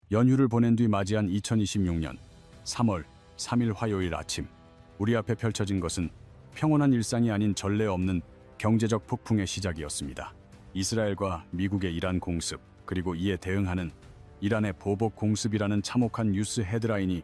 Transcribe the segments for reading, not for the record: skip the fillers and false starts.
연휴를 보낸 뒤 맞이한 2026년 3월 3일 화요일 아침, 우리 앞에 펼쳐진 것은 평온한 일상이 아닌 전례 없는 경제적 폭풍의 시작이었습니다. 이스라엘과 미국의 이란 공습, 그리고 이에 대응하는 이란의 보복 공습이라는 참혹한 뉴스 헤드라인이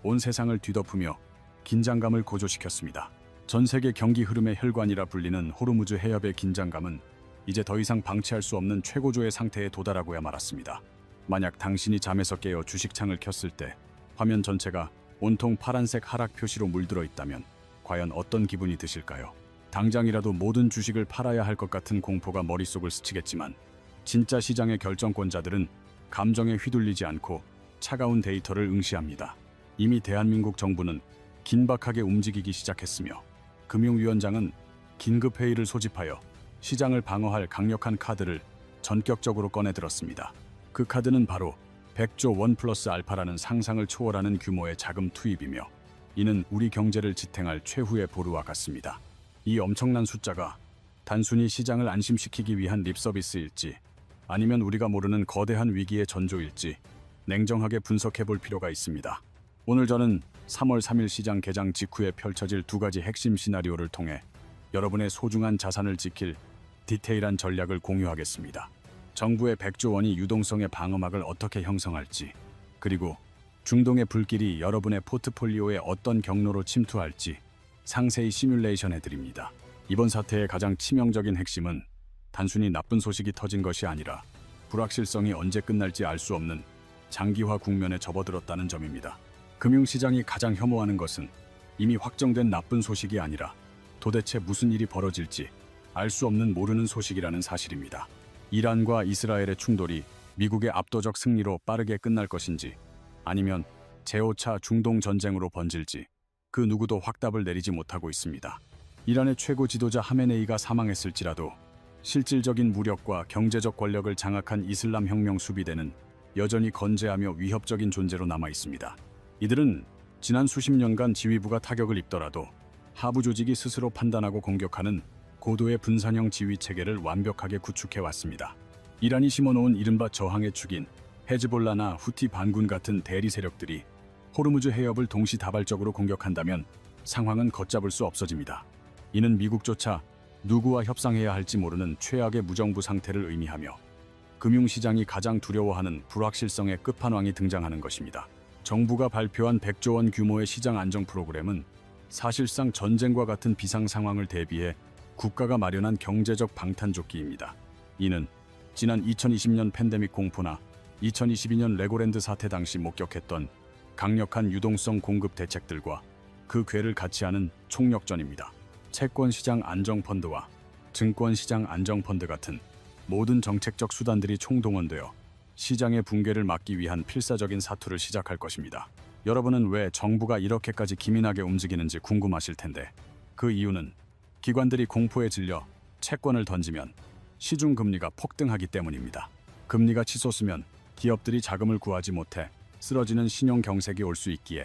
온 세상을 뒤덮으며 긴장감을 고조시켰습니다. 전 세계 경기 흐름의 혈관이라 불리는 호르무즈 해협의 긴장감은 이제 더 이상 방치할 수 없는 최고조의 상태에 도달하고야 말았습니다. 만약 당신이 잠에서 깨어 주식창을 켰을 때 화면 전체가 온통 파란색 하락 표시로 물들어 있다면 과연 어떤 기분이 드실까요? 당장이라도 모든 주식을 팔아야 할 것 같은 공포가 머릿속을 스치겠지만, 진짜 시장의 결정권자들은 감정에 휘둘리지 않고 차가운 데이터를 응시합니다. 이미 대한민국 정부는 긴박하게 움직이기 시작했으며, 금융위원장은 긴급회의를 소집하여 시장을 방어할 강력한 카드를 전격적으로 꺼내들었습니다. 그 카드는 바로 100조 원 플러스 알파라는 상상을 초월하는 규모의 자금 투입이며, 이는 우리 경제를 지탱할 최후의 보루와 같습니다. 이 엄청난 숫자가 단순히 시장을 안심시키기 위한 립서비스일지, 아니면 우리가 모르는 거대한 위기의 전조일지 냉정하게 분석해 볼 필요가 있습니다. 오늘 저는 3월 3일 시장 개장 직후에 펼쳐질 두 가지 핵심 시나리오를 통해 여러분의 소중한 자산을 지킬 디테일한 전략을 공유하겠습니다. 정부의 100조 원이 유동성의 방어막을 어떻게 형성할지, 그리고 중동의 불길이 여러분의 포트폴리오에 어떤 경로로 침투할지 상세히 시뮬레이션 해드립니다. 이번 사태의 가장 치명적인 핵심은 단순히 나쁜 소식이 터진 것이 아니라 불확실성이 언제 끝날지 알 수 없는 장기화 국면에 접어들었다는 점입니다. 금융시장이 가장 혐오하는 것은 이미 확정된 나쁜 소식이 아니라 도대체 무슨 일이 벌어질지 알 수 없는 모르는 소식이라는 사실입니다. 이란과 이스라엘의 충돌이 미국의 압도적 승리로 빠르게 끝날 것인지, 아니면 제5차 중동 전쟁으로 번질지 그 누구도 확답을 내리지 못하고 있습니다. 이란의 최고 지도자 하메네이가 사망했을지라도 실질적인 무력과 경제적 권력을 장악한 이슬람 혁명 수비대는 여전히 건재하며 위협적인 존재로 남아 있습니다. 이들은 지난 수십 년간 지휘부가 타격을 입더라도 하부 조직이 스스로 판단하고 공격하는 고도의 분산형 지휘 체계를 완벽하게 구축해 왔습니다. 이란이 심어놓은 이른바 저항의 축인 헤즈볼라나 후티 반군 같은 대리 세력들이 호르무즈 해협을 동시다발적으로 공격한다면 상황은 걷잡을 수 없어집니다. 이는 미국조차 누구와 협상해야 할지 모르는 최악의 무정부 상태를 의미하며, 금융시장이 가장 두려워하는 불확실성의 끝판왕이 등장하는 것입니다. 정부가 발표한 100조 원 규모의 시장 안정 프로그램은 사실상 전쟁과 같은 비상 상황을 대비해 국가가 마련한 경제적 방탄조끼입니다. 이는 지난 2020년 팬데믹 공포나 2022년 레고랜드 사태 당시 목격했던 강력한 유동성 공급 대책들과 그 궤를 같이 하는 총력전입니다. 채권시장 안정펀드와 증권시장 안정펀드 같은 모든 정책적 수단들이 총동원되어 시장의 붕괴를 막기 위한 필사적인 사투를 시작할 것입니다. 여러분은 왜 정부가 이렇게까지 기민하게 움직이는지 궁금하실 텐데, 그 이유는 기관들이 공포에 질려 채권을 던지면 시중금리가 폭등하기 때문입니다. 금리가 치솟으면 기업들이 자금을 구하지 못해 쓰러지는 신용경색이 올 수 있기에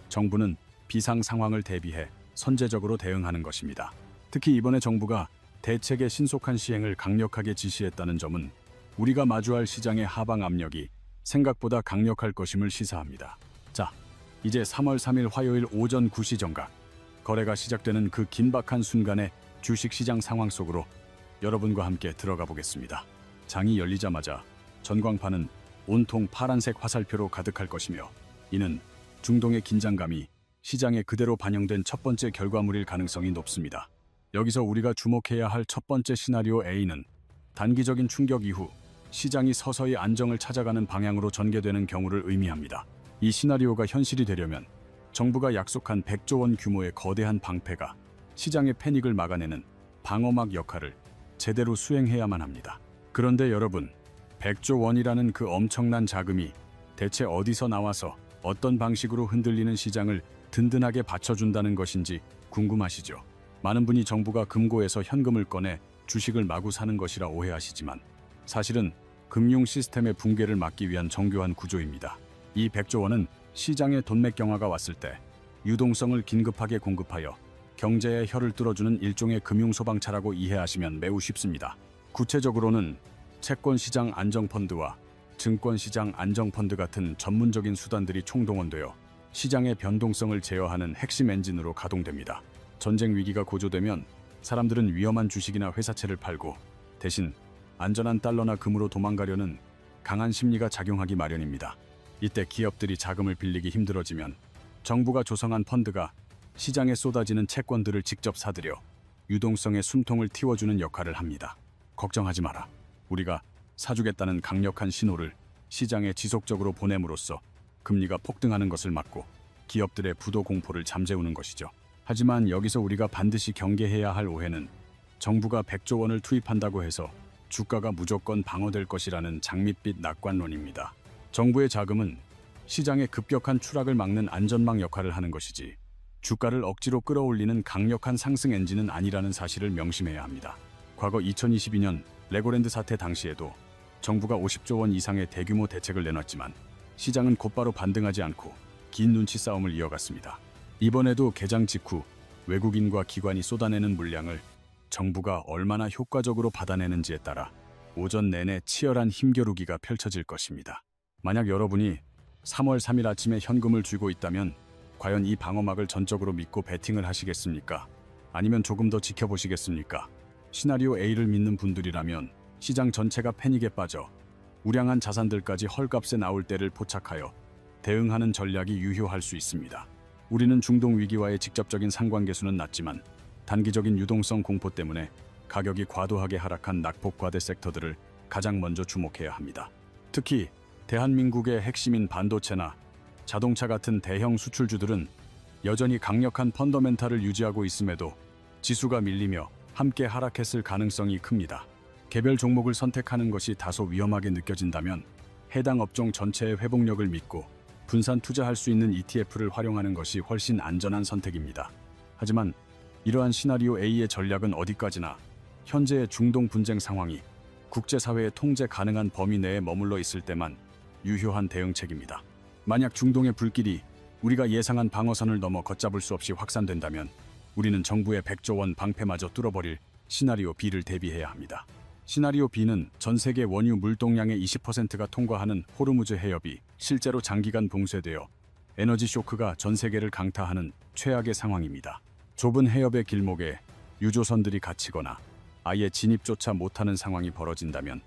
정부는 비상 상황을 대비해 선제적으로 대응하는 것입니다. 특히 이번에 정부가 대책의 신속한 시행을 강력하게 지시했다는 점은 우리가 마주할 시장의 하방 압력이 생각보다 강력할 것임을 시사합니다. 자, 이제 3월 3일 화요일 오전 9시 정각, 거래가 시작되는 그 긴박한 순간의 주식시장 상황 속으로 여러분과 함께 들어가 보겠습니다. 장이 열리자마자 전광판은 온통 파란색 화살표로 가득할 것이며, 이는 중동의 긴장감이 시장에 그대로 반영된 첫 번째 결과물일 가능성이 높습니다. 여기서 우리가 주목해야 할 첫 번째 시나리오 A는 단기적인 충격 이후 시장이 서서히 안정을 찾아가는 방향으로 전개되는 경우를 의미합니다. 이 시나리오가 현실이 되려면 정부가 약속한 100조 원 규모의 거대한 방패가 시장의 패닉을 막아내는 방어막 역할을 제대로 수행해야만 합니다. 그런데 여러분, 100조 원이라는 그 엄청난 자금이 대체 어디서 나와서 어떤 방식으로 흔들리는 시장을 든든하게 받쳐준다는 것인지 궁금하시죠? 많은 분이 정부가 금고에서 현금을 꺼내 주식을 마구 사는 것이라 오해하시지만, 사실은 금융 시스템의 붕괴를 막기 위한 정교한 구조입니다. 이 100조 원은 시장에 돈맥 경화가 왔을 때 유동성을 긴급하게 공급하여 경제의 혀를 뚫어주는 일종의 금융 소방차라고 이해하시면 매우 쉽습니다. 구체적으로는 채권시장 안정펀드와 증권시장 안정펀드 같은 전문적인 수단들이 총동원되어 시장의 변동성을 제어하는 핵심 엔진으로 가동됩니다. 전쟁 위기가 고조되면 사람들은 위험한 주식이나 회사채를 팔고 대신 안전한 달러나 금으로 도망가려는 강한 심리가 작용하기 마련입니다. 이때 기업들이 자금을 빌리기 힘들어지면 정부가 조성한 펀드가 시장에 쏟아지는 채권들을 직접 사들여 유동성의 숨통을 틔워주는 역할을 합니다. 걱정하지 마라. 우리가 사주겠다는 강력한 신호를 시장에 지속적으로 보냄으로써 금리가 폭등하는 것을 막고 기업들의 부도 공포를 잠재우는 것이죠. 하지만 여기서 우리가 반드시 경계해야 할 오해는 정부가 100조 원을 투입한다고 해서 주가가 무조건 방어될 것이라는 장밋빛 낙관론입니다. 정부의 자금은 시장의 급격한 추락을 막는 안전망 역할을 하는 것이지 주가를 억지로 끌어올리는 강력한 상승 엔진은 아니라는 사실을 명심해야 합니다. 과거 2022년 레고랜드 사태 당시에도 정부가 50조 원 이상의 대규모 대책을 내놨지만 시장은 곧바로 반등하지 않고 긴 눈치 싸움을 이어갔습니다. 이번에도 개장 직후 외국인과 기관이 쏟아내는 물량을 정부가 얼마나 효과적으로 받아내는지에 따라 오전 내내 치열한 힘겨루기가 펼쳐질 것입니다. 만약 여러분이 3월 3일 아침에 현금을 쥐고 있다면 과연 이 방어막을 전적으로 믿고 베팅을 하시겠습니까? 아니면 조금 더 지켜보시겠습니까? 시나리오 A를 믿는 분들이라면 시장 전체가 패닉에 빠져 우량한 자산들까지 헐값에 나올 때를 포착하여 대응하는 전략이 유효할 수 있습니다. 우리는 중동 위기와의 직접적인 상관계수는 낮지만 단기적인 유동성 공포 때문에 가격이 과도하게 하락한 낙폭과대 섹터들을 가장 먼저 주목해야 합니다. 특히 대한민국의 핵심인 반도체나 자동차 같은 대형 수출주들은 여전히 강력한 펀더멘탈을 유지하고 있음에도 지수가 밀리며 함께 하락했을 가능성이 큽니다. 개별 종목을 선택하는 것이 다소 위험하게 느껴진다면 해당 업종 전체의 회복력을 믿고 분산 투자할 수 있는 ETF를 활용하는 것이 훨씬 안전한 선택입니다. 하지만 이러한 시나리오 A의 전략은 어디까지나 현재의 중동 분쟁 상황이 국제사회의 통제 가능한 범위 내에 머물러 있을 때만 유효한 대응책입니다. 만약 중동의 불길이 우리가 예상한 방어선을 넘어 걷잡을 수 없이 확산된다면 우리는 정부의 100조 원 방패마저 뚫어버릴 시나리오 B를 대비해야 합니다. 시나리오 B는 전 세계 원유 물동량의 20%가 통과하는 호르무즈 해협이 실제로 장기간 봉쇄되어 에너지 쇼크가 전 세계를 강타하는 최악의 상황입니다. 좁은 해협의 길목에 유조선들이 갇히거나 아예 진입조차 못하는 상황이 벌어진다면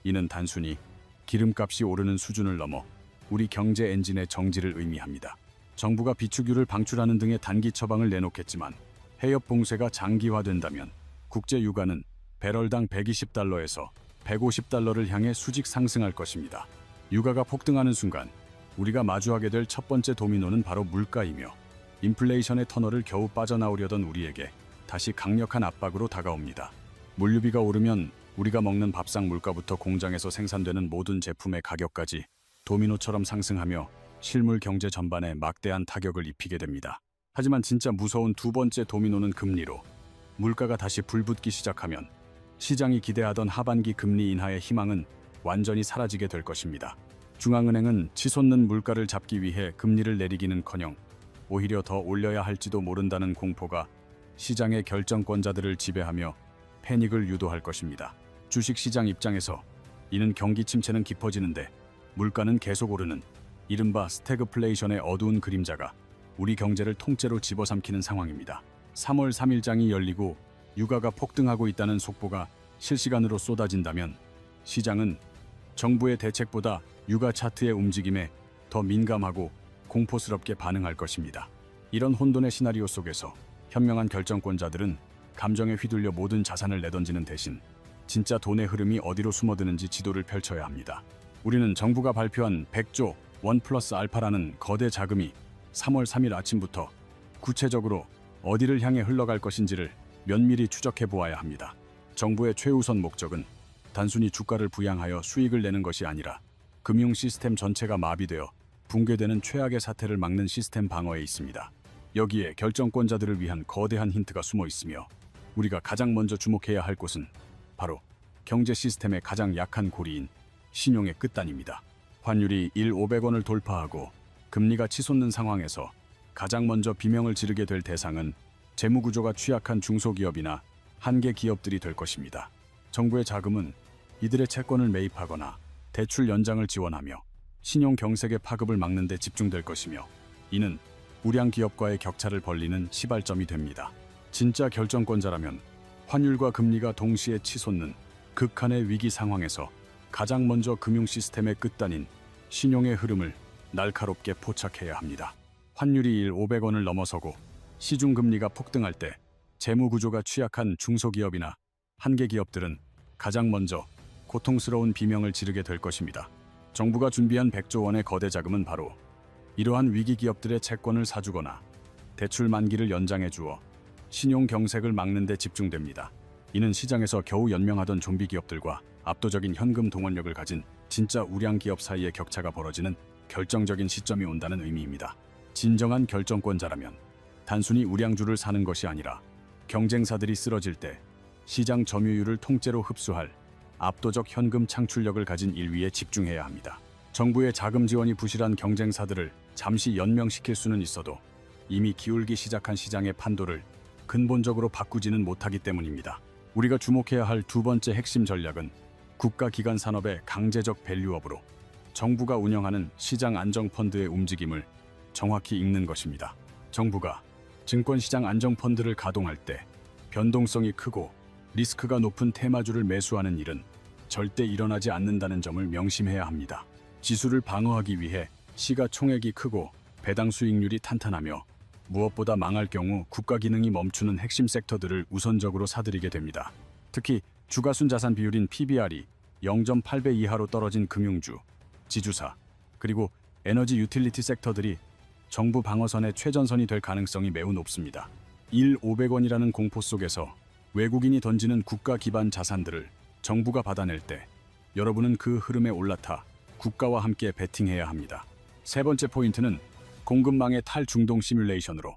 이는 단순히 기름값이 오르는 수준을 넘어 우리 경제 엔진의 정지를 의미합니다. 정부가 비축유를 방출하는 등의 단기 처방을 내놓겠지만 해협 봉쇄가 장기화된다면 국제 유가는 배럴당 120달러에서 150달러를 향해 수직 상승할 것입니다. 유가가 폭등하는 순간 우리가 마주하게 될 첫 번째 도미노는 바로 물가이며 인플레이션의 터널을 겨우 빠져나오려던 우리에게 다시 강력한 압박으로 다가옵니다. 물류비가 오르면 우리가 먹는 밥상 물가부터 공장에서 생산되는 모든 제품의 가격까지 도미노처럼 상승하며 실물 경제 전반에 막대한 타격을 입히게 됩니다. 하지만 진짜 무서운 두 번째 도미노는 금리로 물가가 다시 불붙기 시작하면 시장이 기대하던 하반기 금리 인하의 희망은 완전히 사라지게 될 것입니다. 중앙은행은 치솟는 물가를 잡기 위해 금리를 내리기는커녕 오히려 더 올려야 할지도 모른다는 공포가 시장의 결정권자들을 지배하며 패닉을 유도할 것입니다. 주식시장 입장에서 이는 경기 침체는 깊어지는데 물가는 계속 오르는 이른바 스태그플레이션의 어두운 그림자가 우리 경제를 통째로 집어삼키는 상황입니다. 3월 3일장이 열리고 유가가 폭등하고 있다는 속보가 실시간으로 쏟아진다면 시장은 정부의 대책보다 유가 차트의 움직임에 더 민감하고 공포스럽게 반응할 것입니다. 이런 혼돈의 시나리오 속에서 현명한 결정권자들은 감정에 휘둘려 모든 자산을 내던지는 대신 진짜 돈의 흐름이 어디로 숨어드는지 지도를 펼쳐야 합니다. 우리는 정부가 발표한 100조 원 플러스 알파라는 거대 자금이 3월 3일 아침부터 구체적으로 어디를 향해 흘러갈 것인지를 면밀히 추적해 보아야 합니다. 정부의 최우선 목적은 단순히 주가를 부양하여 수익을 내는 것이 아니라 금융 시스템 전체가 마비되어 붕괴되는 최악의 사태를 막는 시스템 방어에 있습니다. 여기에 결정권자들을 위한 거대한 힌트가 숨어 있으며 우리가 가장 먼저 주목해야 할 곳은 바로 경제 시스템의 가장 약한 고리인 신용의 끝단입니다. 환율이 1,500원을 돌파하고 금리가 치솟는 상황에서 가장 먼저 비명을 지르게 될 대상은 재무구조가 취약한 중소기업이나 한계 기업들이 될 것입니다. 정부의 자금은 이들의 채권을 매입하거나 대출 연장을 지원하며 신용 경색의 파급을 막는 데 집중될 것이며, 이는 우량 기업과의 격차를 벌리는 시발점이 됩니다. 진짜 결정권자라면 환율과 금리가 동시에 치솟는 극한의 위기 상황에서 가장 먼저 금융 시스템의 끝단인 신용의 흐름을 날카롭게 포착해야 합니다. 환율이 500원을 넘어서고 시중 금리가 폭등할 때 재무 구조가 취약한 중소기업이나 한계 기업들은 가장 먼저 고통스러운 비명을 지르게 될 것입니다. 정부가 준비한 100조 원의 거대 자금은 바로 이러한 위기 기업들의 채권을 사주거나 대출 만기를 연장해 주어 신용 경색을 막는 데 집중됩니다. 이는 시장에서 겨우 연명하던 좀비 기업들과 압도적인 현금 동원력을 가진 진짜 우량 기업 사이의 격차가 벌어지는 결정적인 시점이 온다는 의미입니다. 진정한 결정권자라면 단순히 우량주를 사는 것이 아니라 경쟁사들이 쓰러질 때 시장 점유율을 통째로 흡수할 압도적 현금 창출력을 가진 일위에 집중해야 합니다. 정부의 자금 지원이 부실한 경쟁사들을 잠시 연명시킬 수는 있어도 이미 기울기 시작한 시장의 판도를 근본적으로 바꾸지는 못하기 때문입니다. 우리가 주목해야 할 두 번째 핵심 전략은 국가기관 산업의 강제적 밸류업으로 정부가 운영하는 시장 안정펀드의 움직임을 정확히 읽는 것입니다. 정부가 증권시장 안정펀드를 가동할 때 변동성이 크고 리스크가 높은 테마주를 매수하는 일은 절대 일어나지 않는다는 점을 명심해야 합니다. 지수를 방어하기 위해 시가총액이 크고 배당 수익률이 탄탄하며 무엇보다 망할 경우 국가 기능이 멈추는 핵심 섹터들을 우선적으로 사들이게 됩니다. 특히 주가순자산 비율인 PBR이 0.8배 이하로 떨어진 금융주, 지주사, 그리고 에너지 유틸리티 섹터들이 정부 방어선의 최전선이 될 가능성이 매우 높습니다. 500원이라는 공포 속에서 외국인이 던지는 국가 기반 자산들을 정부가 받아낼 때 여러분은 그 흐름에 올라타 국가와 함께 베팅해야 합니다. 세 번째 포인트는 공급망의 탈중동 시뮬레이션으로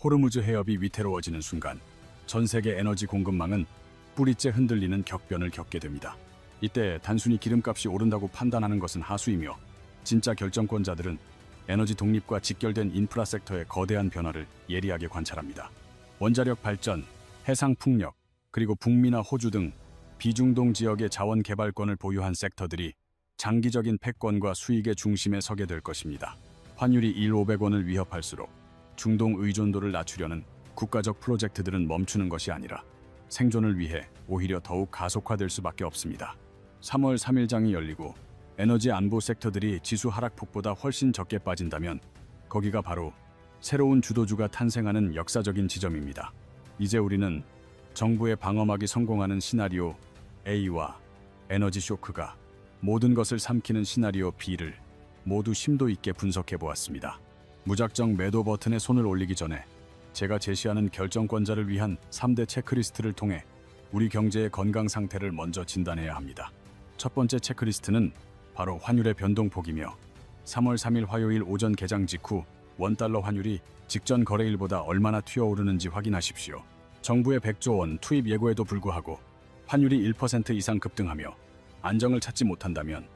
호르무즈 해협이 위태로워지는 순간 전 세계 에너지 공급망은 뿌리째 흔들리는 격변을 겪게 됩니다. 이때 단순히 기름값이 오른다고 판단하는 것은 하수이며 진짜 결정권자들은 에너지 독립과 직결된 인프라 섹터의 거대한 변화를 예리하게 관찰합니다. 원자력 발전, 해상 풍력, 그리고 북미나 호주 등 비중동 지역의 자원 개발권을 보유한 섹터들이 장기적인 패권과 수익의 중심에 서게 될 것입니다. 환율이 500원을 위협할수록 중동 의존도를 낮추려는 국가적 프로젝트들은 멈추는 것이 아니라 생존을 위해 오히려 더욱 가속화될 수밖에 없습니다. 3월 3일장이 열리고 에너지 안보 섹터들이 지수 하락폭보다 훨씬 적게 빠진다면 거기가 바로 새로운 주도주가 탄생하는 역사적인 지점입니다. 이제 우리는 정부의 방어막이 성공하는 시나리오 A와 에너지 쇼크가 모든 것을 삼키는 시나리오 B를 모두 심도 있게 분석해 보았습니다. 무작정 매도 버튼에 손을 올리기 전에 제가 제시하는 결정권자를 위한 3대 체크리스트를 통해 우리 경제의 건강 상태를 먼저 진단해야 합니다. 첫 번째 체크리스트는 바로 환율의 변동폭이며 3월 3일 화요일 오전 개장 직후 원달러 환율이 직전 거래일보다 얼마나 튀어오르는지 확인하십시오. 정부의 100조 원 투입 예고에도 불구하고 환율이 1% 이상 급등하며 안정을 찾지 못한다면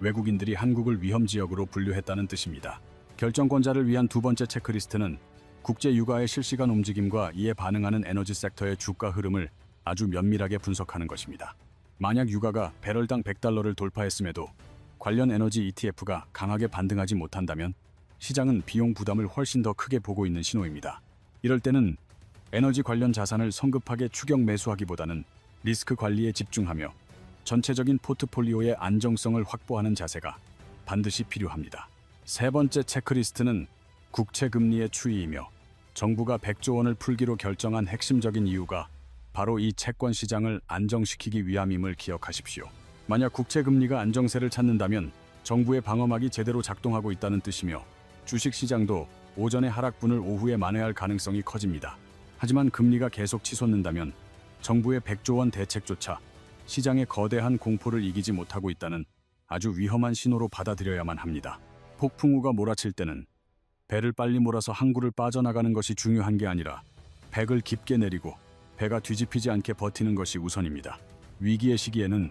외국인들이 한국을 위험 지역으로 분류했다는 뜻입니다. 결정권자를 위한 두 번째 체크리스트는 국제 유가의 실시간 움직임과 이에 반응하는 에너지 섹터의 주가 흐름을 아주 면밀하게 분석하는 것입니다. 만약 유가가 배럴당 100달러를 돌파했음에도 관련 에너지 ETF가 강하게 반등하지 못한다면 시장은 비용 부담을 훨씬 더 크게 보고 있는 신호입니다. 이럴 때는 에너지 관련 자산을 성급하게 추격 매수하기보다는 리스크 관리에 집중하며 전체적인 포트폴리오의 안정성을 확보하는 자세가 반드시 필요합니다. 세 번째 체크리스트는 국채 금리의 추이이며 정부가 100조 원을 풀기로 결정한 핵심적인 이유가 바로 이 채권 시장을 안정시키기 위함임을 기억하십시오. 만약 국채 금리가 안정세를 찾는다면 정부의 방어막이 제대로 작동하고 있다는 뜻이며 주식 시장도 오전의 하락분을 오후에 만회할 가능성이 커집니다. 하지만 금리가 계속 치솟는다면 정부의 100조 원 대책조차 시장의 거대한 공포를 이기지 못하고 있다는 아주 위험한 신호로 받아들여야만 합니다. 폭풍우가 몰아칠 때는 배를 빨리 몰아서 항구를 빠져나가는 것이 중요한 게 아니라 백을 깊게 내리고 배가 뒤집히지 않게 버티는 것이 우선입니다. 위기의 시기에는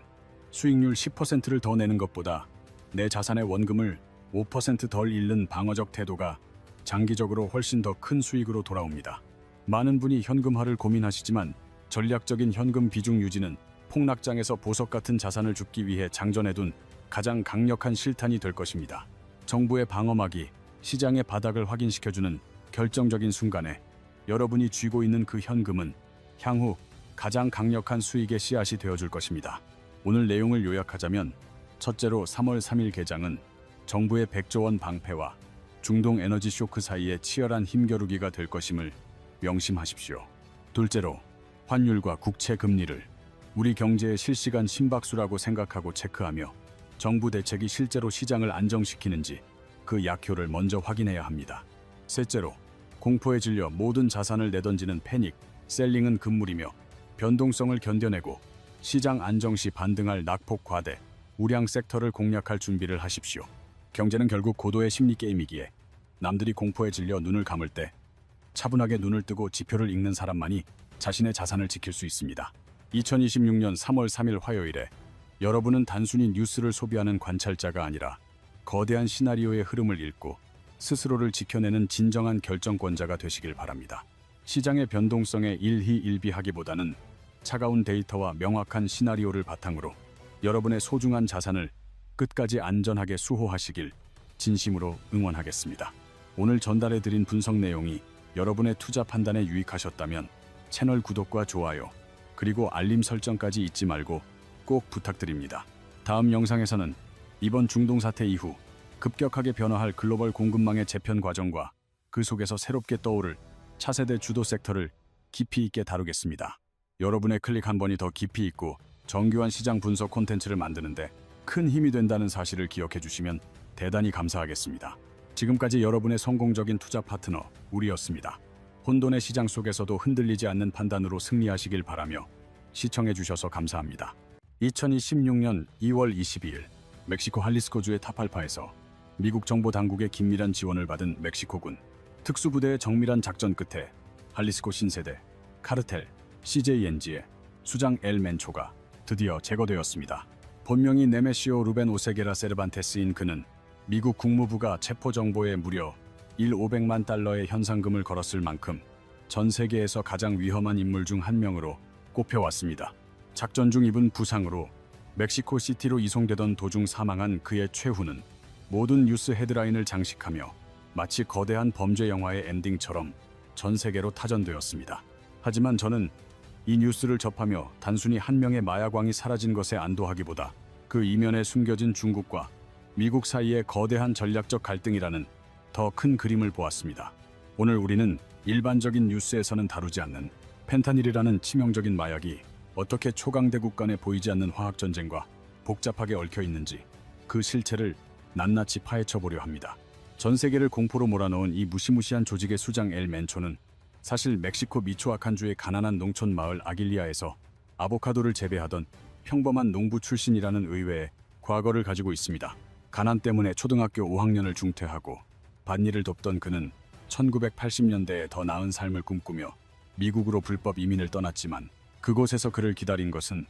수익률 10%를 더 내는 것보다 내 자산의 원금을 5% 덜 잃는 방어적 태도가 장기적으로 훨씬 더 큰 수익으로 돌아옵니다. 많은 분이 현금화를 고민하시지만 전략적인 현금 비중 유지는 폭락장에서 보석 같은 자산을 줍기 위해 장전해둔 가장 강력한 실탄이 될 것입니다. 정부의 방어막이 시장의 바닥을 확인시켜주는 결정적인 순간에 여러분이 쥐고 있는 그 현금은 향후 가장 강력한 수익의 씨앗이 되어줄 것입니다. 오늘 내용을 요약하자면, 첫째로 3월 3일 개장은 정부의 100조 원 방패와 중동 에너지 쇼크 사이의 치열한 힘겨루기가 될 것임을 명심하십시오. 둘째로 환율과 국채 금리를 우리 경제의 실시간 심박수라고 생각하고 체크하며 정부 대책이 실제로 시장을 안정시키는지 그 약효를 먼저 확인해야 합니다. 셋째로 공포에 질려 모든 자산을 내던지는 패닉 셀링은 금물이며 변동성을 견뎌내고 시장 안정 시 반등할 낙폭 과대 우량 섹터를 공략할 준비를 하십시오. 경제는 결국 고도의 심리 게임이기에 남들이 공포에 질려 눈을 감을 때 차분하게 눈을 뜨고 지표를 읽는 사람만이 자신의 자산을 지킬 수 있습니다. 2026년 3월 3일 화요일에 여러분은 단순히 뉴스를 소비하는 관찰자가 아니라 거대한 시나리오의 흐름을 읽고 스스로를 지켜내는 진정한 결정권자가 되시길 바랍니다. 시장의 변동성에 일희일비하기보다는 차가운 데이터와 명확한 시나리오를 바탕으로 여러분의 소중한 자산을 끝까지 안전하게 수호하시길 진심으로 응원하겠습니다. 오늘 전달해드린 분석 내용이 여러분의 투자 판단에 유익하셨다면 채널 구독과 좋아요, 그리고 알림 설정까지 잊지 말고 꼭 부탁드립니다. 다음 영상에서는 이번 중동 사태 이후 급격하게 변화할 글로벌 공급망의 재편 과정과 그 속에서 새롭게 떠오를 차세대 주도 섹터를 깊이 있게 다루겠습니다. 여러분의 클릭 한 번이 더 깊이 있고 정교한 시장 분석 콘텐츠를 만드는데 큰 힘이 된다는 사실을 기억해 주시면 대단히 감사하겠습니다. 지금까지 여러분의 성공적인 투자 파트너 우리였습니다. 혼돈의 시장 속에서도 흔들리지 않는 판단으로 승리하시길 바라며 시청해 주셔서 감사합니다. 2026년 2월 22일 멕시코 할리스코주의 타팔파에서 미국 정보 당국의 긴밀한 지원을 받은 멕시코군 특수부대의 정밀한 작전 끝에 할리스코 신세대 카르텔 CJNG의 수장 엘 멘초가 드디어 제거되었습니다. 본명이 네메시오 루벤 오세게라 세르반테스인 그는 미국 국무부가 체포 정보에 무려 1,500만 달러의 현상금을 걸었을 만큼 전 세계에서 가장 위험한 인물 중 한 명으로 꼽혀왔습니다. 작전 중 입은 부상으로 멕시코 시티로 이송되던 도중 사망한 그의 최후는 모든 뉴스 헤드라인을 장식하며 마치 거대한 범죄 영화의 엔딩처럼 전 세계로 타전되었습니다. 하지만 저는 이 뉴스를 접하며 단순히 한 명의 마약왕이 사라진 것에 안도하기보다 그 이면에 숨겨진 중국과 미국 사이의 거대한 전략적 갈등이라는 더 큰 그림을 보았습니다. 오늘 우리는 일반적인 뉴스에서는 다루지 않는 펜타닐이라는 치명적인 마약이 어떻게 초강대국 간에 보이지 않는 화학전쟁과 복잡하게 얽혀 있는지 그 실체를 낱낱이 파헤쳐 보려 합니다. 전 세계를 공포로 몰아넣은 이 무시무시한 조직의 수장 엘 멘초는 사실 멕시코 미초아칸주의 가난한 농촌 마을 아길리아에서 아보카도를 재배하던 평범한 농부 출신이라는 의외의 과거를 가지고 있습니다. 가난 때문에 초등학교 5학년을 중퇴하고 밭일을 돕던 그는 1980년대에 더 나은 삶을 꿈꾸며 미국으로 불법 이민을 떠났지만 그곳에서 그를 기다린 것은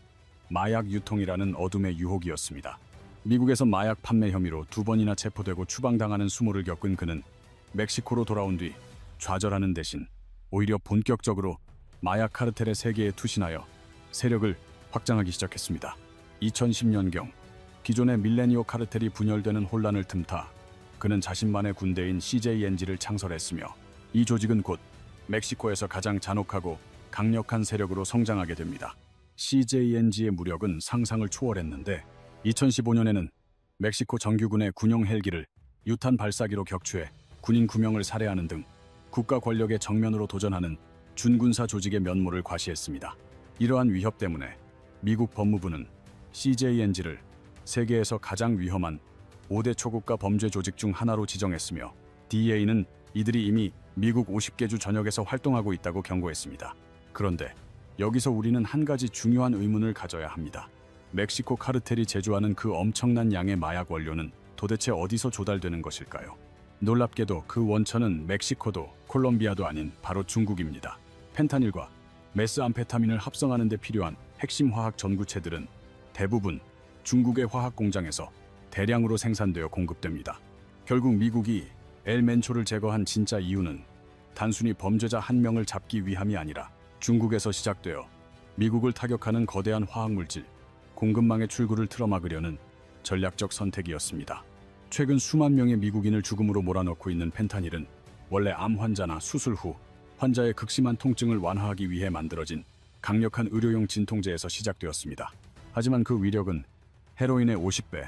마약 유통이라는 어둠의 유혹이었습니다. 미국에서 마약 판매 혐의로 2번이나 체포되고 추방당하는 수모를 겪은 그는 멕시코로 돌아온 뒤 좌절하는 대신 오히려 본격적으로 마약 카르텔의 세계에 투신하여 세력을 확장하기 시작했습니다. 2010년경 기존의 밀레니오 카르텔이 분열되는 혼란을 틈타 그는 자신만의 군대인 CJNG를 창설했으며 이 조직은 곧 멕시코에서 가장 잔혹하고 강력한 세력으로 성장하게 됩니다. CJNG의 무력은 상상을 초월했는데 2015년에는 멕시코 정규군의 군용 헬기를 유탄 발사기로 격추해 군인 9명을 살해하는 등 국가 권력의 정면으로 도전하는 준군사 조직의 면모를 과시했습니다. 이러한 위협 때문에 미국 법무부는 CJNG를 세계에서 가장 위험한 5대 초국가 범죄 조직 중 하나로 지정했으며 DEA는 이들이 이미 미국 50개 주 전역에서 활동하고 있다고 경고했습니다. 그런데 여기서 우리는 한 가지 중요한 의문을 가져야 합니다. 멕시코 카르텔이 제조하는 그 엄청난 양의 마약 원료는 도대체 어디서 조달되는 것일까요? 놀랍게도 그 원천은 멕시코도 콜롬비아도 아닌 바로 중국입니다. 펜타닐과 메스암페타민을 합성하는 데 필요한 핵심 화학 전구체들은 대부분 중국의 화학 공장에서 대량으로 생산되어 공급됩니다. 결국 미국이 엘 멘초를 제거한 진짜 이유는 단순히 범죄자 한 명을 잡기 위함이 아니라 중국에서 시작되어 미국을 타격하는 거대한 화학물질 공급망의 출구를 틀어막으려는 전략적 선택이었습니다. 최근 수만 명의 미국인을 죽음으로 몰아넣고 있는 펜타닐은 원래 암 환자나 수술 후 환자의 극심한 통증을 완화하기 위해 만들어진 강력한 의료용 진통제에서 시작되었습니다. 하지만 그 위력은 헤로인의 50배,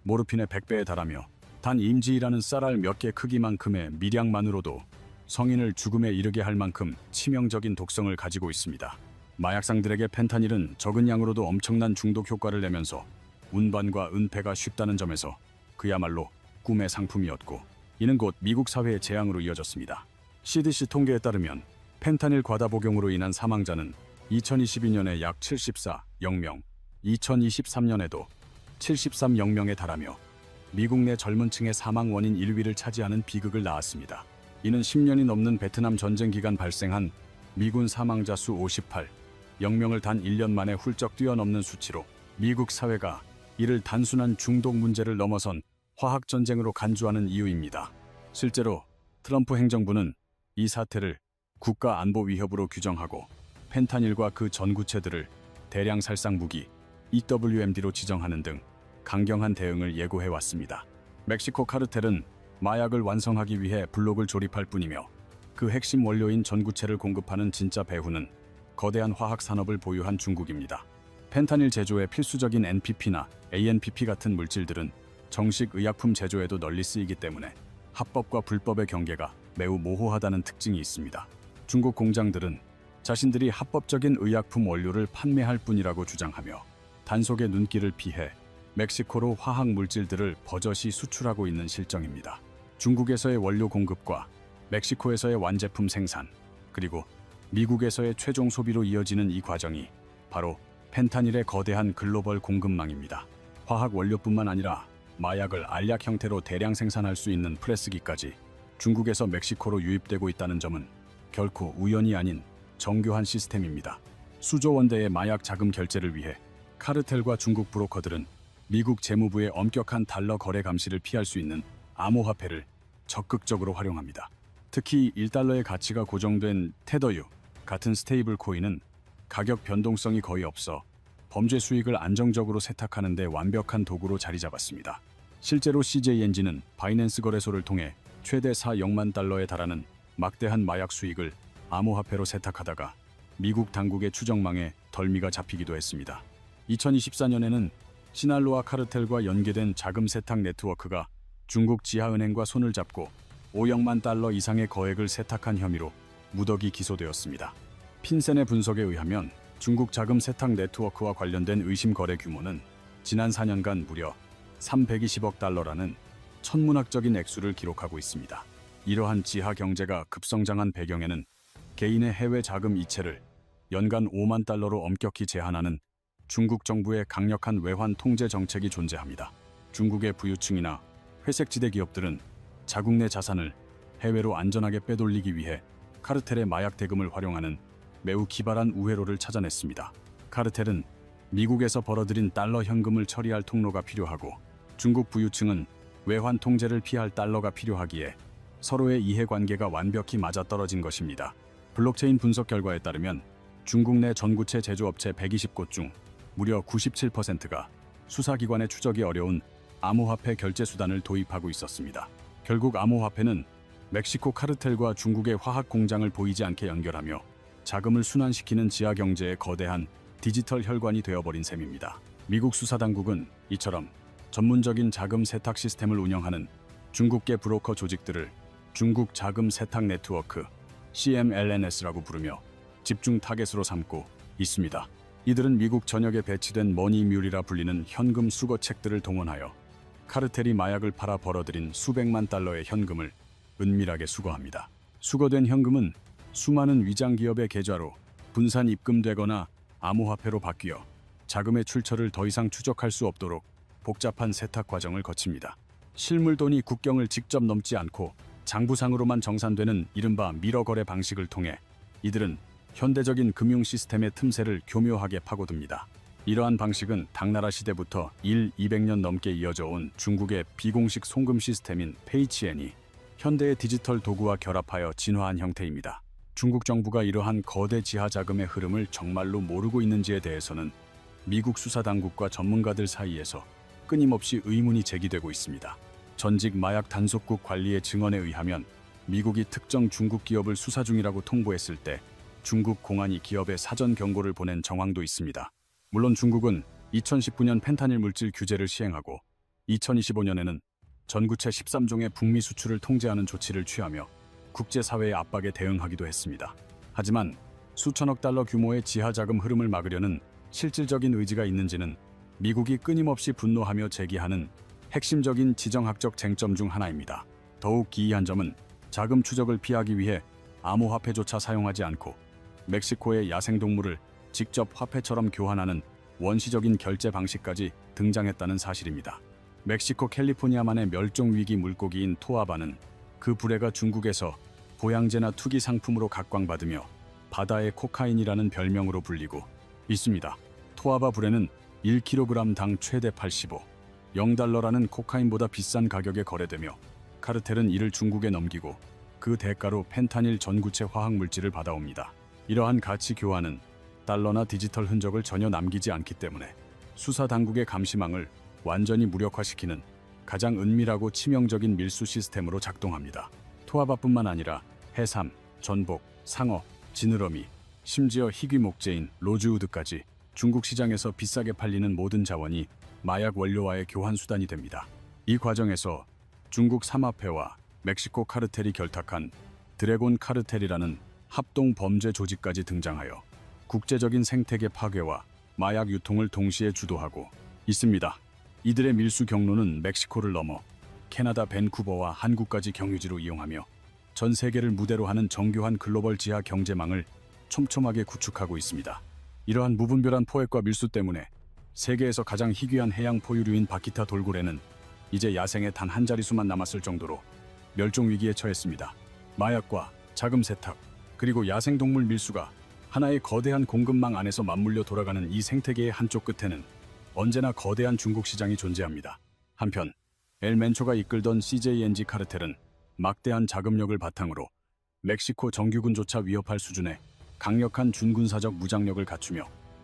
모르핀의 100배에 달하며 단 임지이라는 쌀알 몇 개 크기만큼의 미량만으로도 성인을 죽음에 이르게 할 만큼 치명적인 독성을 가지고 있습니다. 마약상들에게 펜타닐은 적은 양으로도 엄청난 중독 효과를 내면서 운반과 은폐가 쉽다는 점에서 그야말로 꿈의 상품이었고, 이는 곧 미국 사회의 재앙으로 이어졌습니다. CDC 통계에 따르면 펜타닐 과다 복용으로 인한 사망자는 2022년에 약 74,000명, 2023년에도 73,000명에 달하며 미국 내 젊은 층의 사망 원인 1위를 차지하는 비극을 낳았습니다. 이는 10년이 넘는 베트남 전쟁 기간 발생한 미군 사망자 수 58,000명을 단 1년 만에 훌쩍 뛰어넘는 수치로 미국 사회가 이를 단순한 중독 문제를 넘어선 화학 전쟁으로 간주하는 이유입니다. 실제로 트럼프 행정부는 이 사태를 국가 안보 위협으로 규정하고 펜타닐과 그 전구체들을 대량 살상 무기 EWMD로 지정하는 등 강경한 대응을 예고해 왔습니다. 멕시코 카르텔은 마약을 완성하기 위해 블록을 조립할 뿐이며 그 핵심 원료인 전구체를 공급하는 진짜 배후는 거대한 화학 산업을 보유한 중국입니다. 펜타닐 제조에 필수적인 NPP나 ANPP 같은 물질들은 정식 의약품 제조에도 널리 쓰이기 때문에 합법과 불법의 경계가 매우 모호하다는 특징이 있습니다. 중국 공장들은 자신들이 합법적인 의약품 원료를 판매할 뿐이라고 주장하며 단속의 눈길을 피해 멕시코로 화학 물질들을 버젓이 수출하고 있는 실정입니다. 중국에서의 원료 공급과 멕시코에서의 완제품 생산, 그리고 미국에서의 최종 소비로 이어지는 이 과정이 바로 펜타닐의 거대한 글로벌 공급망입니다. 화학 원료뿐만 아니라 마약을 알약 형태로 대량 생산할 수 있는 프레스기까지 중국에서 멕시코로 유입되고 있다는 점은 결코 우연이 아닌 정교한 시스템입니다. 수조 원대의 마약 자금 결제를 위해 카르텔과 중국 브로커들은 미국 재무부의 엄격한 달러 거래 감시를 피할 수 있는 암호화폐를 적극적으로 활용합니다. 특히 1달러의 가치가 고정된 테더유 같은 스테이블 코인은 가격 변동성이 거의 없어 범죄 수익을 안정적으로 세탁하는 데 완벽한 도구로 자리 잡았습니다. 실제로 CJNG는 바이낸스 거래소를 통해 최대 4억만 달러에 달하는 막대한 마약 수익을 암호화폐로 세탁하다가 미국 당국의 추정망에 덜미가 잡히기도 했습니다. 2024년에는 시날로아 카르텔과 연계된 자금 세탁 네트워크가 중국 지하은행과 손을 잡고 5억만 달러 이상의 거액을 세탁한 혐의로 무더기 기소되었습니다. 핀센의 분석에 의하면 중국 자금 세탁 네트워크와 관련된 의심 거래 규모는 지난 4년간 무려 320억 달러라는 천문학적인 액수를 기록하고 있습니다. 이러한 지하 경제가 급성장한 배경에는 개인의 해외 자금 이체를 연간 5만 달러로 엄격히 제한하는 중국 정부의 강력한 외환 통제 정책이 존재합니다. 중국의 부유층이나 회색지대 기업들은 자국 내 자산을 해외로 안전하게 빼돌리기 위해 카르텔의 마약 대금을 활용하는 매우 기발한 우회로를 찾아냈습니다. 카르텔은 미국에서 벌어들인 달러 현금을 처리할 통로가 필요하고 중국 부유층은 외환 통제를 피할 달러가 필요하기에 서로의 이해관계가 완벽히 맞아떨어진 것입니다. 블록체인 분석 결과에 따르면 중국 내 전구체 제조업체 120곳 중 무려 97%가 수사기관의 추적이 어려운 암호화폐 결제 수단을 도입하고 있었습니다. 결국 암호화폐는 멕시코 카르텔과 중국의 화학 공장을 보이지 않게 연결하며 자금을 순환시키는 지하경제의 거대한 디지털 혈관이 되어버린 셈입니다. 미국 수사당국은 이처럼 전문적인 자금 세탁 시스템을 운영하는 중국계 브로커 조직들을 중국 자금 세탁 네트워크 CMLNS라고 부르며 집중 타겟으로 삼고 있습니다. 이들은 미국 전역에 배치된 머니뮬이라 불리는 현금 수거책들을 동원하여 카르텔이 마약을 팔아 벌어들인 수백만 달러의 현금을 은밀하게 수거합니다. 수거된 현금은 수많은 위장 기업의 계좌로 분산 입금되거나 암호화폐로 바뀌어 자금의 출처를 더 이상 추적할 수 없도록 복잡한 세탁 과정을 거칩니다. 실물 돈이 국경을 직접 넘지 않고 장부상으로만 정산되는 이른바 미러 거래 방식을 통해 이들은 현대적인 금융 시스템의 틈새를 교묘하게 파고듭니다. 이러한 방식은 당나라 시대부터 200년 넘게 이어져 온 중국의 비공식 송금 시스템인 페이치엔이 현대의 디지털 도구와 결합하여 진화한 형태입니다. 중국 정부가 이러한 거대 지하 자금의 흐름을 정말로 모르고 있는지에 대해서는 미국 수사당국과 전문가들 사이에서 끊임없이 의문이 제기되고 있습니다. 전직 마약 단속국 관리의 증언에 의하면 미국이 특정 중국 기업을 수사 중이라고 통보했을 때 중국 공안이 기업에 사전 경고를 보낸 정황도 있습니다. 물론 중국은 2019년 펜타닐 물질 규제를 시행하고 2025년에는 전구체 13종의 북미 수출을 통제하는 조치를 취하며 국제사회의 압박에 대응하기도 했습니다. 하지만 수천억 달러 규모의 지하자금 흐름을 막으려는 실질적인 의지가 있는지는 미국이 끊임없이 분노하며 제기하는 핵심적인 지정학적 쟁점 중 하나입니다. 더욱 기이한 점은 자금 추적을 피하기 위해 암호화폐조차 사용하지 않고 멕시코의 야생동물을 직접 화폐처럼 교환하는 원시적인 결제 방식까지 등장했다는 사실입니다. 멕시코 캘리포니아만의 멸종위기 물고기인 토아바는 그 불해가 중국에서 보양제나 투기 상품으로 각광받으며 바다의 코카인이라는 별명으로 불리고 있습니다. 토아바 불해는 1kg당 최대 85, 0달러라는 코카인보다 비싼 가격에 거래되며 카르텔은 이를 중국에 넘기고 그 대가로 펜타닐 전구체 화학물질을 받아옵니다. 이러한 가치 교환은 달러나 디지털 흔적을 전혀 남기지 않기 때문에 수사 당국의 감시망을 완전히 무력화시키는 가장 은밀하고 치명적인 밀수 시스템으로 작동합니다. 토아바뿐만 아니라 해삼, 전복, 상어, 지느러미, 심지어 희귀 목재인 로즈우드까지 중국 시장에서 비싸게 팔리는 모든 자원이 마약 원료와의 교환 수단이 됩니다. 이 과정에서 중국 삼합회와 멕시코 카르텔이 결탁한 드래곤 카르텔이라는 합동 범죄 조직까지 등장하여 국제적인 생태계 파괴와 마약 유통을 동시에 주도하고 있습니다. 이들의 밀수 경로는 멕시코를 넘어 캐나다 밴쿠버와 한국까지 경유지로 이용하며 전 세계를 무대로 하는 정교한 글로벌 지하 경제망을 촘촘하게 구축하고 있습니다. 이러한 무분별한 포획과 밀수 때문에 세계에서 가장 희귀한 해양 포유류인 바키타 돌고래는 이제 야생에 단 한 자릿수만 남았을 정도로 멸종 위기에 처했습니다. 마약과 자금 세탁, 그리고 야생동물 밀수가 하나의 거대한 공급망 안에서 맞물려 돌아가는 이 생태계의 한쪽 끝에는 언제나 거대한 중국 시장이 존재합니다. 한편 엘멘초가 이끌던 CJNG 카르텔은 막대한 자금력을 바탕으로 멕시코 정규군조차 위협할 수준의 강력한 준군사적 무장력을 갖추며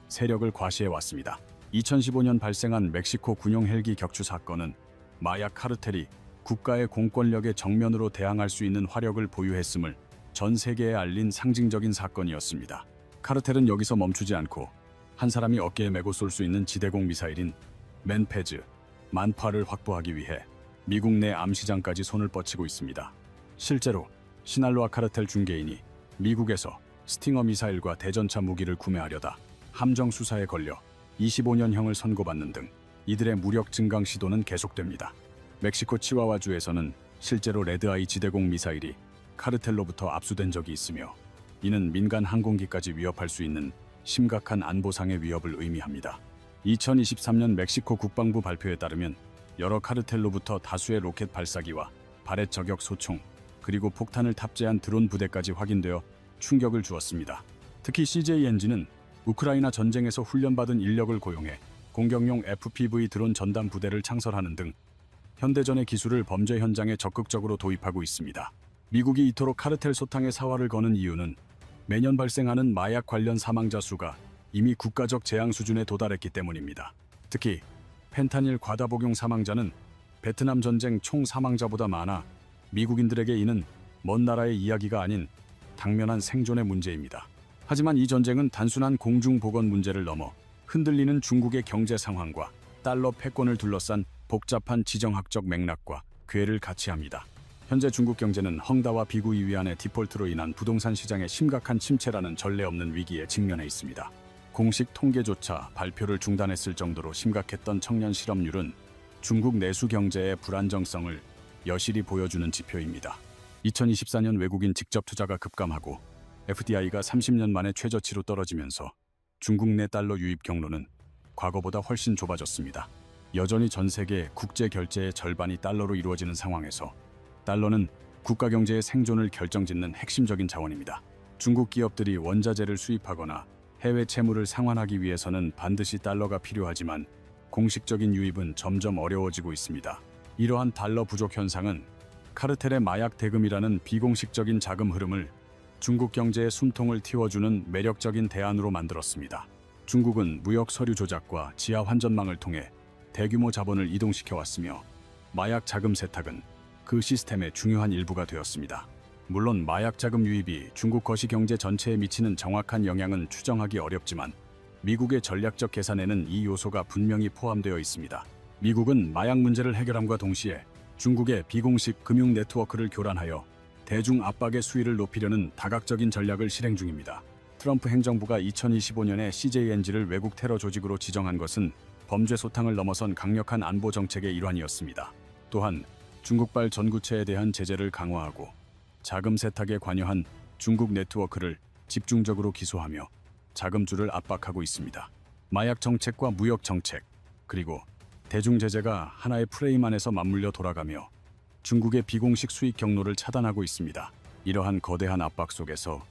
세력을 과시해왔습니다. 2015년 발생한 멕시코 군용 헬기 격추 사건은 마약 카르텔이 국가의 공권력에 정면으로 대항할 수 있는 화력을 보유했음을 전 세계에 알린 상징적인 사건이었습니다. 카르텔은 여기서 멈추지 않고 한 사람이 어깨에 메고 쏠 수 있는 지대공 미사일인 맨페즈, 만파를 확보하기 위해 미국 내 암시장까지 손을 뻗치고 있습니다. 실제로 시날로아 카르텔 중개인이 미국에서 스팅어 미사일과 대전차 무기를 구매하려다 함정 수사에 걸려 25년형을 선고받는 등 이들의 무력 증강 시도는 계속됩니다. 멕시코 치와와주에서는 실제로 레드아이 지대공 미사일이 카르텔로부터 압수된 적이 있으며 이는 민간 항공기까지 위협할 수 있는 심각한 안보상의 위협을 의미합니다. 2023년 멕시코 국방부 발표에 따르면 여러 카르텔로부터 다수의 로켓 발사기와 발렛 저격 소총, 그리고 폭탄을 탑재한 드론 부대까지 확인되어 충격을 주었습니다. 특히 CJNG는 우크라이나 전쟁에서 훈련받은 인력을 고용해 공격용 FPV 드론 전담 부대를 창설하는 등 현대전의 기술을 범죄 현장에 적극적으로 도입하고 있습니다. 미국이 이토록 카르텔 소탕에 사활을 거는 이유는 매년 발생하는 마약 관련 사망자 수가 이미 국가적 재앙 수준에 도달했기 때문입니다. 특히 펜타닐 과다 복용 사망자는 베트남 전쟁 총 사망자보다 많아 미국인들에게 이는 먼 나라의 이야기가 아닌 당면한 생존의 문제입니다. 하지만 이 전쟁은 단순한 공중보건 문제를 넘어 흔들리는 중국의 경제 상황과 달러 패권을 둘러싼 복잡한 지정학적 맥락과 궤를 같이 합니다. 현재 중국 경제는 헝다와 비구이 위안의 디폴트로 인한 부동산 시장의 심각한 침체라는 전례 없는 위기에 직면해 있습니다. 공식 통계조차 발표를 중단했을 정도로 심각했던 청년 실업률은 중국 내수 경제의 불안정성을 여실히 보여주는 지표입니다. 2024년 외국인 직접 투자가 급감하고 FDI가 30년 만에 최저치로 떨어지면서 중국 내 달러 유입 경로는 과거보다 훨씬 좁아졌습니다. 여전히 전 세계 국제 결제의 절반이 달러로 이루어지는 상황에서 달러는 국가 경제의 생존을 결정짓는 핵심적인 자원입니다. 중국 기업들이 원자재를 수입하거나 해외 채무를 상환하기 위해서는 반드시 달러가 필요하지만 공식적인 유입은 점점 어려워지고 있습니다. 이러한 달러 부족 현상은 카르텔의 마약 대금이라는 비공식적인 자금 흐름을 중국 경제의 숨통을 틔워주는 매력적인 대안으로 만들었습니다. 중국은 무역 서류 조작과 지하 환전망을 통해 대규모 자본을 이동시켜 왔으며 마약 자금 세탁은 그 시스템의 중요한 일부가 되었습니다. 물론 마약 자금 유입이 중국 거시 경제 전체에 미치는 정확한 영향은 추정하기 어렵지만 미국의 전략적 계산에는 이 요소가 분명히 포함되어 있습니다. 미국은 마약 문제를 해결함과 동시에 중국의 비공식 금융 네트워크를 교란하여 대중 압박의 수위를 높이려는 다각적인 전략을 실행 중입니다. 트럼프 행정부가 2025년에 CJNG를 외국 테러 조직으로 지정한 것은 범죄 소탕을 넘어선 강력한 안보 정책의 일환이었습니다. 또한 중국발 전구체에 대한 제재를 강화하고 자금 세탁에 관여한 중국 네트워크를 집중적으로 기소하며 자금줄을 압박하고 있습니다. 마약 정책과 무역 정책, 그리고 대중 제재가 하나의 프레임 안에서 맞물려 돌아가며 중국의 비공식 수익 경로를 차단하고 있습니다. 이러한 거대한 압박 속에서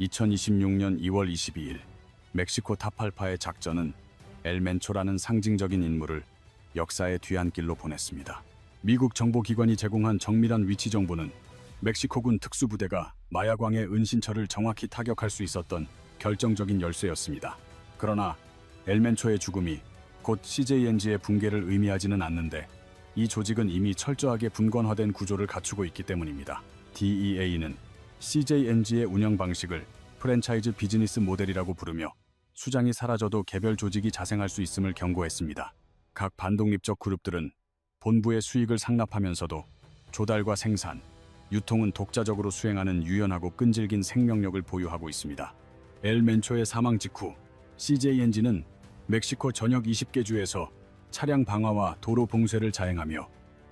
2026년 2월 22일 멕시코 타팔파의 작전은 엘멘초라는 상징적인 인물을 역사의 뒤안길로 보냈습니다. 미국 정보기관이 제공한 정밀한 위치 정보는 멕시코군 특수부대가 마약왕의 은신처를 정확히 타격할 수 있었던 결정적인 열쇠였습니다. 그러나 엘멘초의 죽음이 곧 CJNG의 붕괴를 의미하지는 않는데 이 조직은 이미 철저하게 분권화된 구조를 갖추고 있기 때문입니다. DEA는 CJNG의 운영 방식을 프랜차이즈 비즈니스 모델이라고 부르며 수장이 사라져도 개별 조직이 자생할 수 있음을 경고했습니다. 각 반독립적 그룹들은 본부의 수익을 상납하면서도 조달과 생산, 유통은 독자적으로 수행하는 유연하고 끈질긴 생명력을 보유하고 있습니다. 엘멘초의 사망 직후 CJNG는 멕시코 전역 20개 주에서 차량 방화와 도로 봉쇄를 자행하며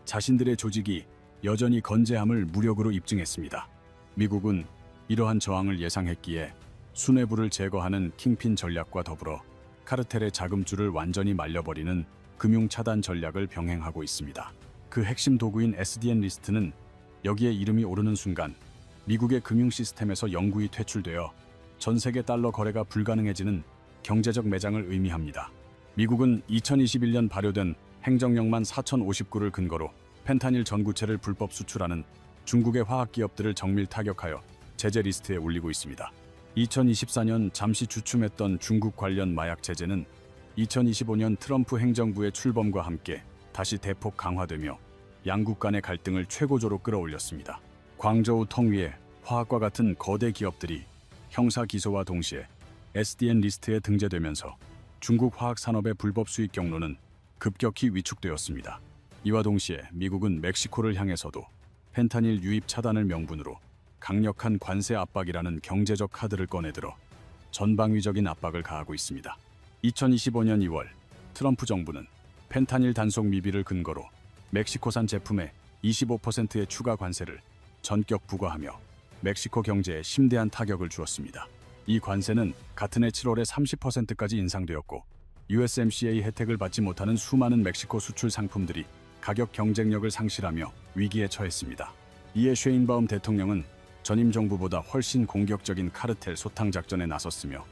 자신들의 조직이 여전히 건재함을 무력으로 입증했습니다. 미국은 이러한 저항을 예상했기에 수뇌부를 제거하는 킹핀 전략과 더불어 카르텔의 자금줄을 완전히 말려버리는 금융 차단 전략을 병행하고 있습니다. 그 핵심 도구인 SDN 리스트는 여기에 이름이 오르는 순간 미국의 금융 시스템에서 영구히 퇴출되어 전 세계 달러 거래가 불가능해지는 경제적 매장을 의미합니다. 미국은 2021년 발효된 행정령만 4059를 근거로 펜타닐 전구체를 불법 수출하는 중국의 화학기업들을 정밀 타격하여 제재 리스트에 올리고 있습니다. 2024년 잠시 주춤했던 중국 관련 마약 제재는 2025년 트럼프 행정부의 출범과 함께 다시 대폭 강화되며 양국 간의 갈등을 최고조로 끌어올렸습니다. 광저우 텅위의 화학과 같은 거대 기업들이 형사 기소와 동시에 SDN 리스트에 등재되면서 중국 화학 산업의 불법 수익 경로는 급격히 위축되었습니다. 이와 동시에 미국은 멕시코를 향해서도 펜타닐 유입 차단을 명분으로 강력한 관세 압박이라는 경제적 카드를 꺼내들어 전방위적인 압박을 가하고 있습니다. 2025년 2월 트럼프 정부는 펜타닐 단속 미비를 근거로 멕시코산 제품에 25%의 추가 관세를 전격 부과하며 멕시코 경제에 심대한 타격을 주었습니다. 이 관세는 같은 해 7월에 30%까지 인상되었고 USMCA 혜택을 받지 못하는 수많은 멕시코 수출 상품들이 가격 경쟁력을 상실하며 위기에 처했습니다. 이에 쉐인바움 대통령은 전임 정부보다 훨씬 공격적인 카르텔 소탕 작전에 나섰으며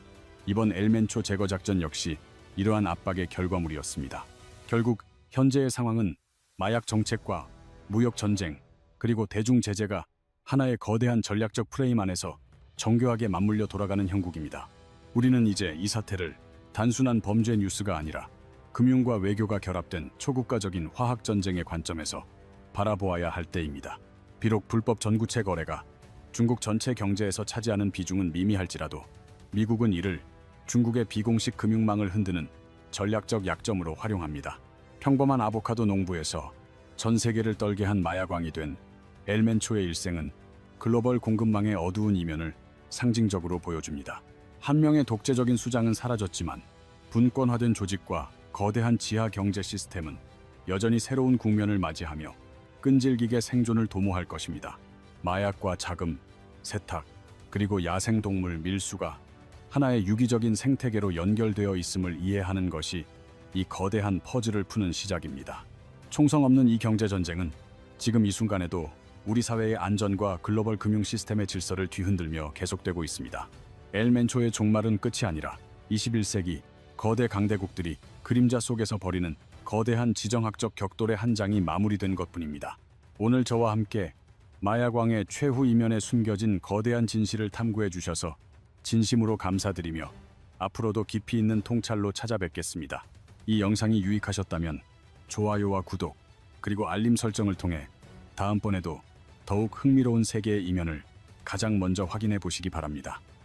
이번 엘멘초 제거 작전 역시 이러한 압박의 결과물이었습니다. 결국 현재의 상황은 마약 정책과 무역 전쟁 그리고 대중 제재가 하나의 거대한 전략적 프레임 안에서 정교하게 맞물려 돌아가는 형국입니다. 우리는 이제 이 사태를 단순한 범죄 뉴스가 아니라 금융과 외교가 결합된 초국가적인 화학 전쟁의 관점에서 바라보아야 할 때입니다. 비록 불법 전구체 거래가 중국 전체 경제에서 차지하는 비중은 미미할지라도 미국은 이를 중국의 비공식 금융망을 흔드는 전략적 약점으로 활용합니다. 평범한 아보카도 농부에서 전 세계를 떨게 한 마약왕이 된 엘멘초의 일생은 글로벌 공급망의 어두운 이면을 상징적으로 보여줍니다. 한 명의 독재적인 수장은 사라졌지만 분권화된 조직과 거대한 지하 경제 시스템은 여전히 새로운 국면을 맞이하며 끈질기게 생존을 도모할 것입니다. 마약과 자금, 세탁, 그리고 야생동물 밀수가 하나의 유기적인 생태계로 연결되어 있음을 이해하는 것이 이 거대한 퍼즐을 푸는 시작입니다. 총성 없는 이 경제전쟁은 지금 이 순간에도 우리 사회의 안전과 글로벌 금융 시스템의 질서를 뒤흔들며 계속되고 있습니다. 엘멘초의 종말은 끝이 아니라 21세기 거대 강대국들이 그림자 속에서 벌이는 거대한 지정학적 격돌의 한 장이 마무리된 것뿐입니다. 오늘 저와 함께 마약왕의 최후 이면에 숨겨진 거대한 진실을 탐구해 주셔서 진심으로 감사드리며 앞으로도 깊이 있는 통찰로 찾아뵙겠습니다. 이 영상이 유익하셨다면 좋아요와 구독, 그리고 알림 설정을 통해 다음번에도 더욱 흥미로운 세계의 이면을 가장 먼저 확인해 보시기 바랍니다.